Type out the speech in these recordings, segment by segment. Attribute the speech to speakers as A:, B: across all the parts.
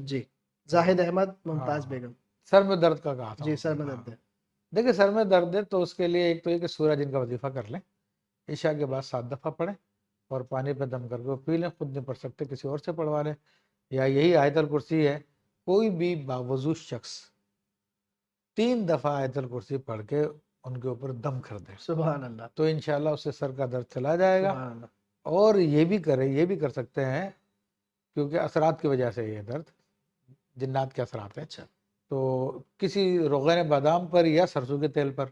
A: جی زاہد احمد ممتاز
B: ہاں،
A: بیگم.
B: سر میں درد کا کہا تھا
A: جی سر
B: انہوں
A: میں
B: نے.
A: درد
B: ہاں
A: ہے.
B: دیکھیں، سر میں درد ہے تو اس کے لیے ایک تو یہ کہ سورہ جن کا وظیفہ کر لیں، عشاء کے بعد 7 دفعہ پڑھیں اور پانی پہ دم کر کے وہ پی لیں. خود نہیں پڑھ سکتے کسی اور سے پڑھوا لیں، یا یہی آیت الکرسی ہے. کوئی بھی باوضو شخص 3 دفعہ آیت الکرسی پڑھ کے ان کے اوپر دم کر دے
A: سبحان اللہ.
B: تو انشاءاللہ اس سے سر کا درد چلا جائے گا.
A: سبحان اللہ.
B: اور یہ بھی کر سکتے ہیں، کیونکہ اثرات کی وجہ سے یہ درد جنات کے اثرات ہیں.
A: اچھا.
B: تو کسی روغن بادام پر یا سرسوں کے تیل پر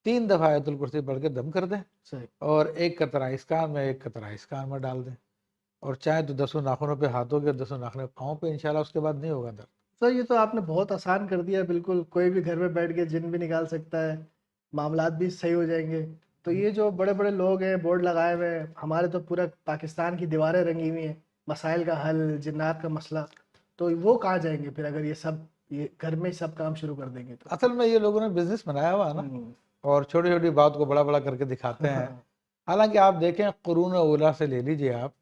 B: 3 دفعہ آیت الکرسی پڑھ کے دم کر دیں
A: صحیح.
B: اور ایک قطرہ اس کان میں ایک قطرہ اس کان میں ڈال دیں، اور چاہے تو 10 ناخنوں پہ ہاتھوں کے 10 ناخنوں پاؤں پہ، انشاءاللہ اس کے بعد نہیں ہوگا درد.
A: سر یہ تو آپ نے بہت آسان کر دیا، بالکل کوئی بھی گھر میں بیٹھ کے جن بھی نکال سکتا ہے، معاملات بھی صحیح ہو جائیں گے. تو یہ جو بڑے بڑے لوگ ہیں بورڈ لگائے ہوئے ہیں، ہمارے تو پورا پاکستان کی دیواریں رنگی ہوئی ہیں، مسائل کا حل، جنات کا مسئلہ، تو وہ کہاں جائیں گے پھر اگر یہ گھر میں ہی سب کام شروع کر دیں گے تو؟
B: اصل میں یہ لوگوں نے بزنس بنایا ہوا ہے نا، اور چھوٹی چھوٹی بات کو بڑا بڑا کر کے دکھاتے ہیں. حالانکہ آپ دیکھیں قرون اولیٰ سے لے لیجئے آپ،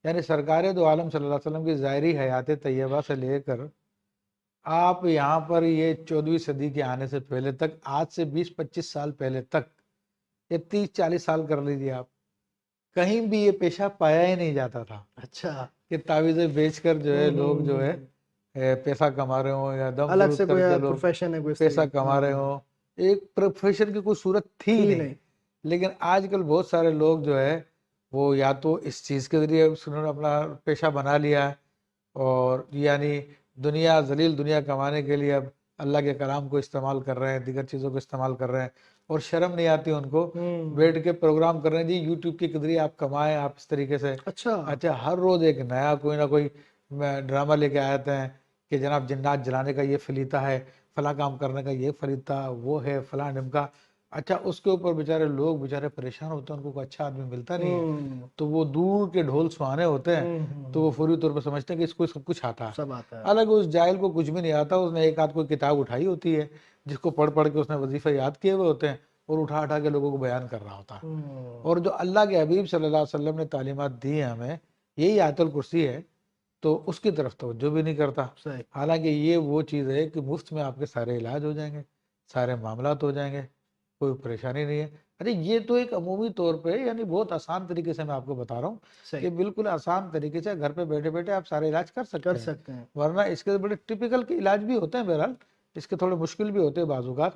B: یعنی سرکار دو عالم صلی اللہ علیہ وسلم کی ظاہری حیات طیبہ سے لے کر آپ یہاں پر یہ 14ویں صدی کے آنے سے پہلے تک، آج سے 20-25 سال پہلے تک، یہ 30-40 سال کر لیجیے آپ، کہیں بھی یہ پیشہ پایا ہی نہیں جاتا تھا
A: اچھا.
B: کہ تعویذیں بیچ کر جو ہے لوگ جو ہے پیسہ کما رہے ہوں، یا دم
A: الگ
B: درود
A: سے
B: کر
A: کوئی
B: کے لوگ
A: پروفیشن ہے کوئی اس
B: پیسہ
A: طریقے
B: کما رہے ہوں. ایک پروفیشن کی کوئی صورت تھی ہی نہیں. لیکن آج کل بہت سارے لوگ جو ہے وہ یا تو اس چیز کے ذریعے انہوں نے اپنا پیشہ بنا لیا ہے، اور یعنی دنیا ذلیل دنیا کمانے کے لیے اب اللہ کے کلام کو استعمال کر رہے ہیں، دیگر چیزوں کو استعمال کر رہے ہیں، اور شرم نہیں آتی ان کو، بیٹھ کے پروگرام کر رہے ہیں جی یوٹیوب کے ذریعے آپ کمائیں آپ اس طریقے سے. اچھا، ہر روز ایک نیا کوئی نہ کوئی ڈرامہ لے کے آتے ہیں کہ جناب جنات جلانے کا یہ فلیتا ہے، فلاں کام کرنے کا یہ فلیتا وہ ہے، فلاں ڈمکا. اچھا، اس کے اوپر لوگ بیچارے پریشان ہوتے ہیں، ان کو کوئی اچھا آدمی ملتا نہیں ہے، تو وہ دور کے ڈھول سہانے ہوتے ہیں، تو وہ فوری طور پہ سمجھتے ہیں کہ اس کو سب کچھ آتا ہے.
A: سب آتا ہے.
B: حالانکہ اس جاہل کو کچھ بھی نہیں آتا، اس نے ایک آدھ کوئی کتاب اٹھائی ہوتی ہے جس کو پڑھ پڑھ کے اس نے وظیفہ یاد کیے ہوئے ہوتے ہیں، اور اٹھا کے لوگوں کو بیان کر رہا ہوتا ہے. اور جو اللہ کے حبیب صلی اللہ علیہ وسلم نے تعلیمات دی ہیں ہمیں، یہی آیت الکرسی ہے، تو اس کی طرف توجہ بھی نہیں کرتا. حالانکہ یہ وہ چیز ہے کہ مفت میں آپ کے سارے علاج ہو جائیں گے، سارے معاملات ہو جائیں گے، کوئی پریشانی نہیں ہے. ارے یہ تو ایک عمومی طور پہ، یعنی بہت آسان طریقے سے میں آپ کو بتا رہا ہوں کہ بالکل آسان طریقے سے گھر پہ بیٹھے بیٹھے آپ سارے علاج کر سکتے ہیں. ورنہ اس کے بڑے ٹپیکل کے علاج بھی ہوتے ہیں، بہرحال اس کے تھوڑے مشکل بھی ہوتے ہیں بعض اوقات.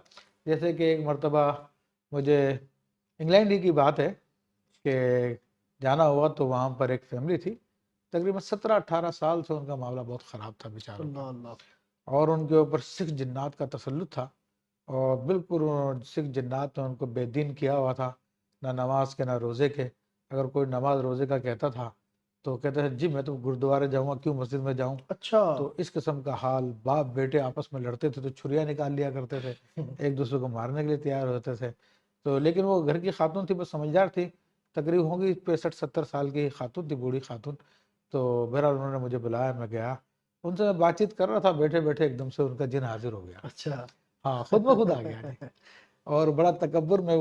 B: جیسے کہ ایک مرتبہ مجھے انگلینڈ ہی کی بات ہے کہ جانا ہوا، تو وہاں پر ایک فیملی تھی، تقریباً 17-18 سال سے ان کا معاملہ بہت خراب تھا بیچاروں کا، اور ان کے اوپر 6 جنات کا تسلط تھا، اور بالکل 6 جنات نے ان کو بے دین کیا ہوا تھا، نہ نماز کے نہ روزے کے. اگر کوئی نماز روزے کا کہتا تھا تو کہتے ہیں جی میں تو گردوارے جاؤں گا، کیوں مسجد میں جاؤں. تو اس قسم کا حال، باپ بیٹے آپس میں لڑتے تھے تو چھریاں نکال لیا کرتے تھے، ایک دوسرے کو مارنے کے لیے تیار ہوتے تھے. تو لیکن وہ گھر کی خاتون تھی، بس سمجھدار تھی، تقریباً ہوگی 65-70 سال کی خاتون تھی، بوڑھی خاتون. تو بہرحال انہوں نے مجھے بلایا، میں گیا، ان سے میں بات چیت کر رہا تھا، بیٹھے بیٹھے ایک دم سے ان کا جن حاضر ہو گیا.
A: اچھا.
B: ہاں، خود بخود آ گیا جی. اور بڑا تکبر میں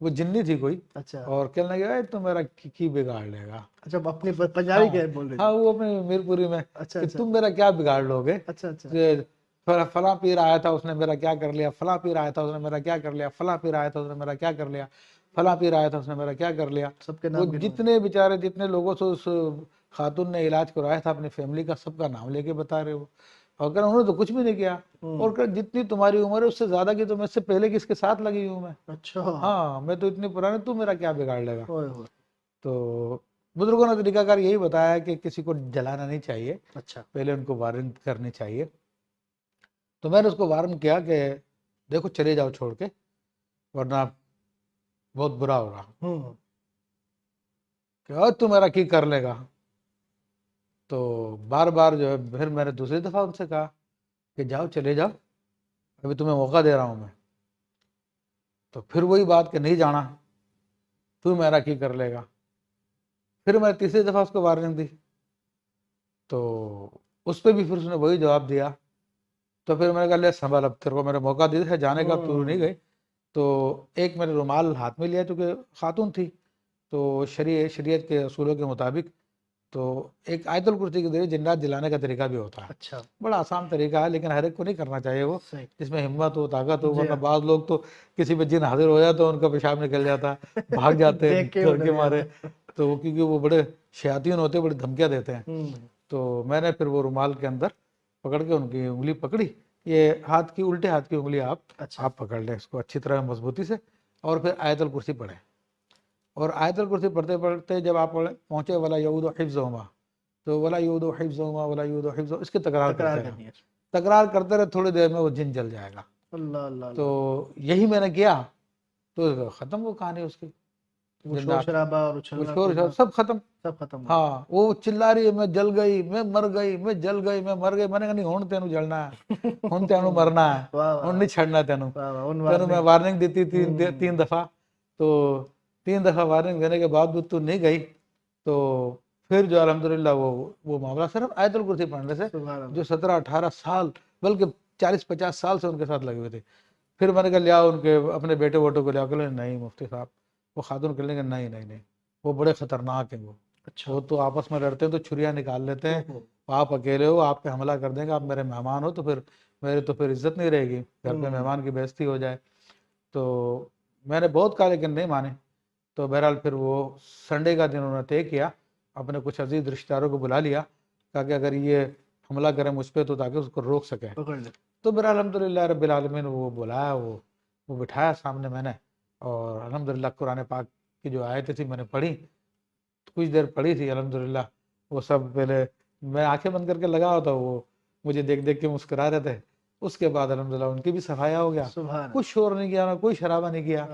B: وہ جنی تھی کوئی، اور کہنے لگا تو میرا کی بگاڑ لے گا.
A: اچھا، اپنی پنجابی کے بول رہے
B: ہاں، وہ اپنے میرپوری میں کہ تم میرا کیا بگاڑ لو گے، فلاں پیر آیا تھا اس نے میرا کیا کر لیا، فلاں پیر آیا تھا اس نے میرا کیا کر لیا، فلاں پیر آیا تھا اس نے میرا کیا کر لیا، فلاں پیر آیا تھا اس نے میرا کیا کر لیا. وہ جتنے بیچارے جتنے لوگوں سے اس خاتون نے علاج کرایا تھا اپنی فیملی کا، سب کا نام لے کے بتا رہے وہ، اور کہ انہوں نے تو کچھ بھی نہیں کیا، اور کہ جتنی تمہاری عمر ہے اس سے زیادہ کی تو میں اس سے پہلے کی اس کے ساتھ لگی ہوں میں.
A: اچھا.
B: ہاں، میں تو اتنی پرانی، تو میرا کیا بگاڑ لے گا. تو بزرگوں نے طریقہ کار یہی بتایا کہ کسی کو جلانا نہیں چاہیے، پہلے ان کو وارن کرنی چاہیے. تو میں نے اس کو وارن کیا کہ دیکھو چلے جاؤ چھوڑ کے، ورنہ بہت برا ہوگا. کہ تو میرا کی کر لے گا. تو بار بار جو ہے پھر میں نے دوسری دفعہ ان سے کہا کہ جاؤ چلے جاؤ، ابھی تمہیں موقع دے رہا ہوں میں. تو پھر وہی بات کہ نہیں جانا، تو میرا کی کر لے گا. پھر میں تیسری دفعہ اس کو وارننگ دی، تو اس پہ بھی پھر اس نے وہی جواب دیا. تو پھر میں نے کہا لے سنبھال، اب تیرے کو میں نے موقع دیا تھا جانے کا، تو نہیں گئی. تو ایک میں نے رومال ہاتھ میں لیا، چونکہ خاتون تھی، تو شریعت کے اصولوں کے مطابق تو ایک آیت الکرسی کے ذریعے جنات جلانے کا طریقہ بھی ہوتا ہے.
A: اچھا
B: بڑا آسان طریقہ ہے لیکن ہر ایک کو نہیں کرنا چاہیے وہ،
A: صحیح.
B: جس میں ہمت ہو طاقت ہو،
A: جی
B: ورنہ
A: ہاں.
B: بعض لوگ تو کسی پہ جن حاضر ہو جاتا ہے ان کا پیشاب نکل جاتا ہے، بھاگ جاتے ہیں
A: دیکھ کے
B: ڈر
A: ڈر
B: کے مارے.
A: جاتے.
B: تو وہ کیونکہ وہ بڑے شیاطین ہوتے ہیں، بڑی دھمکیاں دیتے ہیں.
A: ہوں.
B: تو میں نے پھر وہ رومال کے اندر پکڑ کے ان کی انگلی پکڑی، یہ ہاتھ کی الٹے ہاتھ کی انگلی
A: اچھا
B: آپ پکڑ لیں اس کو اچھی طرح مضبوطی سے، اور پھر آیت الکرسی پڑھیں. اور آیت الکرسی پڑھتے پڑھتے جب آپ پہنچے ولا یعود حفظہما، تو ولا یعود حفظہما ولا یعود حفظہما اس کی تکرار
A: تکرار
B: کرتے رہے.
A: کرنی ہے.
B: تکرار کرتے رہے، تھوڑی دیر میں وہ جن جل جائے گا.
A: اللہ اللہ
B: تو
A: اللہ.
B: یہی میں نے کیا تو ختم وہ کہانی اس کی.
A: وہ شور
B: جنات
A: شرابہ اور
B: وہ
A: اچھلنا
B: شور
A: کودنا
B: سب ختم.
A: سب ختم ہو گیا.
B: ہاں وہ چلا رہی ہے میں جل گئی، میں مر گئی، میں جل گئی، میں مر گئی. میں نے کہا نہیں ہن تینوں جلنا ہے، ہن تینوں مرنا ہے،
A: واہ
B: ہن
A: واہ
B: نہیں چھڑنا تینوں.
A: واہ واہ. ان
B: تینوں میں
A: وارننگ.
B: وارننگ دیتی تین دفعہ. تو 3 دفعہ وارننگ دینے کے بعد بھی تو نہیں گئی. تو پھر جو الحمدللہ وہ معاملہ صرف آیت الکرسی پڑھنے سے،
A: سبحان اللہ.
B: جو 17-18 سال بلکہ 40-50 سال سے ان کے ساتھ لگے ہوئے تھے. پھر میں نے کہا لیا ان کے اپنے بیٹے ووٹوں کو لیا کہ نہیں مفتی صاحب، وہ خاتون کہنے کہ نہیں نہیں نہیں وہ بڑے خطرناک ہیں،
A: اچھا.
B: وہ تو آپس میں لڑتے ہیں تو چھریاں نکال لیتے ہیں، آپ اکیلے ہو، آپ پہ حملہ کر دیں گے، آپ میرے مہمان ہو تو پھر میرے تو پھر عزت نہیں رہے گی، گھر پہ مہمان کی بے عزتی ہو جائے. تو میں نے بہت کہا لیکن نہیں مانے. تو بہرحال پھر وہ سنڈے کا دن انہوں نے طے کیا، اپنے کچھ عزیز رشتہ داروں کو بلا لیا تاکہ اگر یہ حملہ کریں مجھ پہ تو تاکہ اس کو روک سکیں.
A: پکڑ لے.
B: تو بہرحال الحمدللہ رب العالمین وہ بلایا، وہ بٹھایا سامنے میں نے، اور الحمدللہ قرآن پاک کی جو آیتیں تھی میں نے پڑھی، کچھ دیر پڑھی تھی الحمدللہ. وہ سب پہلے میں آنکھیں بند کر کے لگا ہوتا، وہ مجھے دیکھ دیکھ کے مسکرا رہے تھے. اس کے بعد الحمدللہ ان کی بھی صفایا ہو گیا،
A: سبحان.
B: کچھ شور نہیں کیا، نہ کوئی شرابہ نہیں کیا.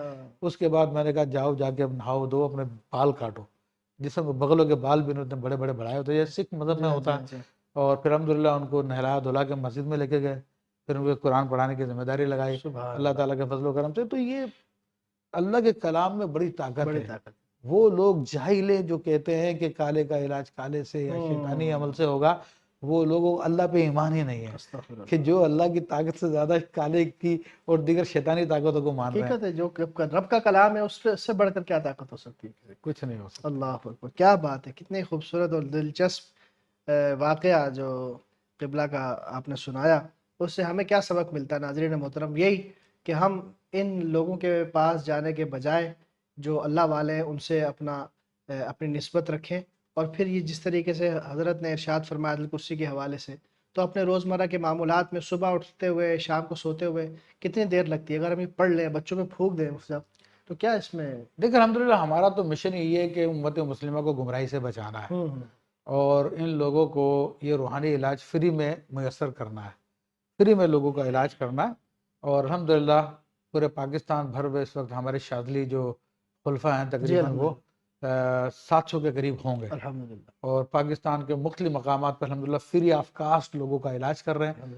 B: اس کے بعد میں نے کہا جاؤ جا کے نہاؤ دو، اپنے بال کاٹو. جسم میں بغلوں کے بال بھی اتنے بڑے بڑے بڑھائے ہوتے ہیں جیسے سکھ مذہب میں ہوتا ہے. اور پھر الحمدللہ ان کو نہلایا دھلا کے مسجد میں لے کے گئے، پھر ان کو قرآن پڑھانے کی ذمہ داری لگائی اللہ تعالیٰ کے فضل و کرم سے. تو یہ اللہ کے کلام میں بڑی طاقت ہے. وہ لوگ جاہل ہیں جو کہتے ہیں کہ کالے کا علاج کالے سے یا شیطانی عمل سے ہوگا، وہ لوگوں اللہ پہ ایمان ہی نہیں ہے کہ جو اللہ کی طاقت سے زیادہ کالے کی اور دیگر شیطانی طاقتوں کو مان رہے ہیں.
A: حقیقت ہے جو رب کا کلام ہے اس سے بڑھ کر کیا طاقت ہو سکتی ہے؟
B: کچھ نہیں ہو سکتا.
A: اللہ اکبر. کیا بات ہے، کتنی خوبصورت اور دلچسپ واقعہ جو قبلہ کا آپ نے سنایا. اس سے ہمیں کیا سبق ملتا ہے ناظرین محترم؟ یہی کہ ہم ان لوگوں کے پاس جانے کے بجائے جو اللہ والے ہیں ان سے اپنی نسبت رکھیں. اور پھر یہ جس طریقے سے حضرت نے ارشاد فرمایا آیت الکرسی کے حوالے سے، تو اپنے روزمرہ کے معمولات میں صبح اٹھتے ہوئے شام کو سوتے ہوئے کتنی دیر لگتی ہے، اگر ہم یہ پڑھ لیں بچوں میں پھونک دیں تو کیا اس میں؟
B: دیکھیں الحمدللہ ہمارا تو مشن یہ ہے کہ امت مسلمہ کو گمراہی سے بچانا ہے، اور ان لوگوں کو یہ روحانی علاج فری میں میسر کرنا ہے، فری میں لوگوں کا علاج کرنا ہے. اور الحمدللہ پورے پاکستان بھر میں اس وقت ہمارے شاذلی جو خلفاء ہیں تقریباً وہ 700 کے قریب ہوں گے،
A: الحمدللہ.
B: اور پاکستان کے مختلف مقامات پر الحمدللہ فری آف کاسٹ لوگوں کا علاج کر رہے ہیں.